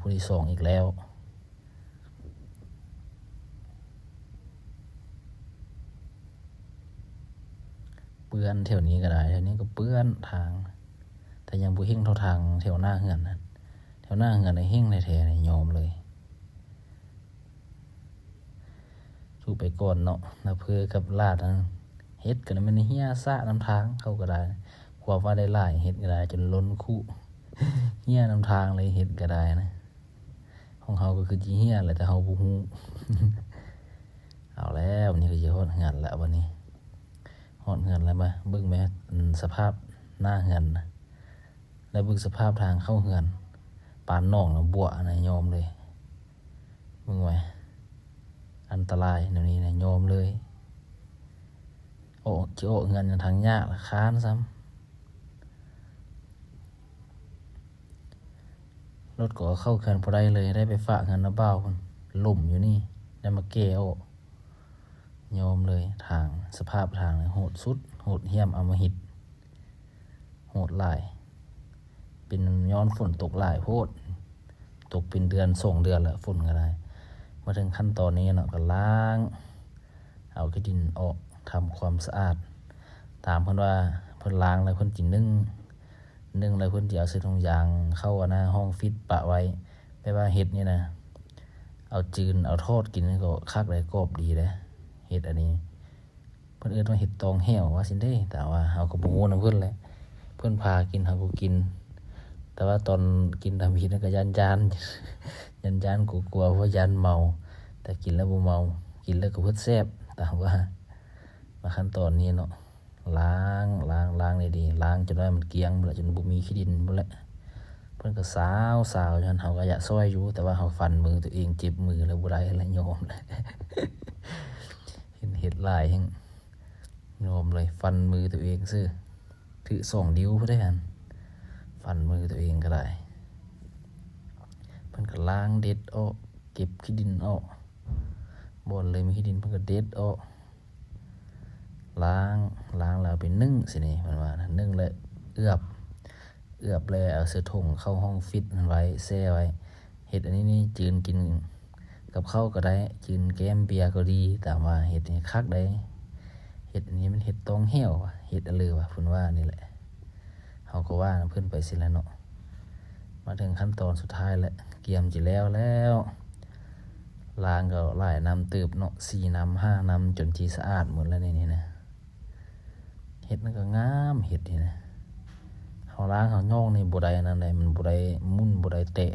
ผู้ที่สองอีกแล้วเปื้อนแถวนี้ก็ได้แถวนี้ก็เปื้อนทางแต่ยังบ่เฮงเท่าทางแถวหน้าเฮือนนั่นแถวหน้าเฮือนในเฮงแท้ๆนี่ยอมเลยสู้ไปก่อนเนาะนาเพื่อกับลาดนั้นเฮ็ดก็มันเหี่ยซะน้ำทางเขาก็ได้ความว่าได้หลายเฮ็ดก็ได้จนล้นคุเหี่ยน้ำทางเลยเฮ็ดก็ได้นะของเขาก็คือสิเหี่ยแหละแต่เฮาบ่ฮู้ เอาแล้วนี่ก็สิฮอดเฮือนแล้ววันนี้ฮอดเฮือนแล้วมาเบิ่งแม่สภาพหน้าเฮือนนะแล้วเบิ่งสภาพทางเข้าเฮือนปานน้องน่ะบัวน่ะยอมเลยเบิ่งไว้อันตรายแนวนี้น่ะยอมเลยโอ้สิออกเฮือนทางยากละค้านซ้ำรถก็เข้าเฮือนบ่ได้เลยได้ไปฝากเฮือนน้าบ่าวเพิ่นล่มอยู่นี่ได้มาแก้เอายอมเลยทางสภาพทางโหดสุดโหดเหี้ยมอำมหิตโหดหลายเป็นย้อนฝนตกหลายโพดตกเป็นเดือน2 เดือนแล้วฝนก็ได้มาถึงขั้นตอนนี้เนาะก็ล้างเอาขี้ดินออกทำความสะอาดตามเพิ่นว่าเพิ่นล้างแล้วเพิ่นสินึ่งแล้วเพิ่นสิเอาใส่ถุงยางเข้าหน้าห้องฟิตปะไว้ไม่ว่าเฮ็ดนี่นะเอาจืนเอาทอดกินก็คักได้กรอบดีเด้เฮ็ดอันนี้เพิ่นเอิ้นว่าเฮ็ดตองแห้วว่าซั่นเด้แต่ว่าเฮาก็บ่ฮู้นำเพิ่นแหละเพิ่นพากินเฮาก็กินแต่ว่าตอนกินทำผิดก็ยันกลัวเพราะยันเมาแต่กินแล้วบ่เมากินแล้วก็เพิ่นแซ่บแต่ว่ามาขั้นตอนนี้เนาะล้างได้ดีล้างจนว่ามันเกลี้ยงบ่ละจนบ่มีขี้ดินบ่ละเพิ่นก็สาวจนเฮาก็อยากซอยอยู่แต่ว่าเฮาฟันมือตัวเองเจ็บมือแล้วบ่ได้แล้วยอมเลย เฮ็ดหลายแฮงยอมเลยฟันมือตัวเองซื่อถือ2 นิ้วพุ่นได้หั่นฟันมือตัวเองก็ได้เพิ่นก็ล้างเด็ดออกเก็บขี้ดินออกบ่อนเลยมีขี้ดินเพิ่นก็เด็ดออกล้างแล้วไปนึ่งสินี่มันว่านะนึ่งแล้วเอือบแล้วเอาเสื้อถุงเข้าห้องฟิตมันไว้แช่ไว้เฮ็ดอันนี้นี่จืนกินกับข้าวก็ได้จืนแก้มเบียร์ก็ดีแต่ว่าเฮ็ดนี่คักได้เฮ็ดอันนี้มันเฮ็ดตองแห้วว่ะเฮ็ดอะลือว่ะเพิ่นว่านี่แหละเฮาก็ว่าเพิ่นไปสิแล้วเนาะมาถึงขั้นตอนสุดท้ายแล้วเกียมสิแล้วล้างก็หลายน้ำตืบเนาะ4 น้ำ5 น้ำจนสิสะอาดหมดแล้วนี่นะเฮ็ดมันก็งามเฮ็ดนี่นะเฮาล้างเฮาย่องนี่บ่ได้นั่นใดมันบ่ได้มุ่นบ่ได้เตะ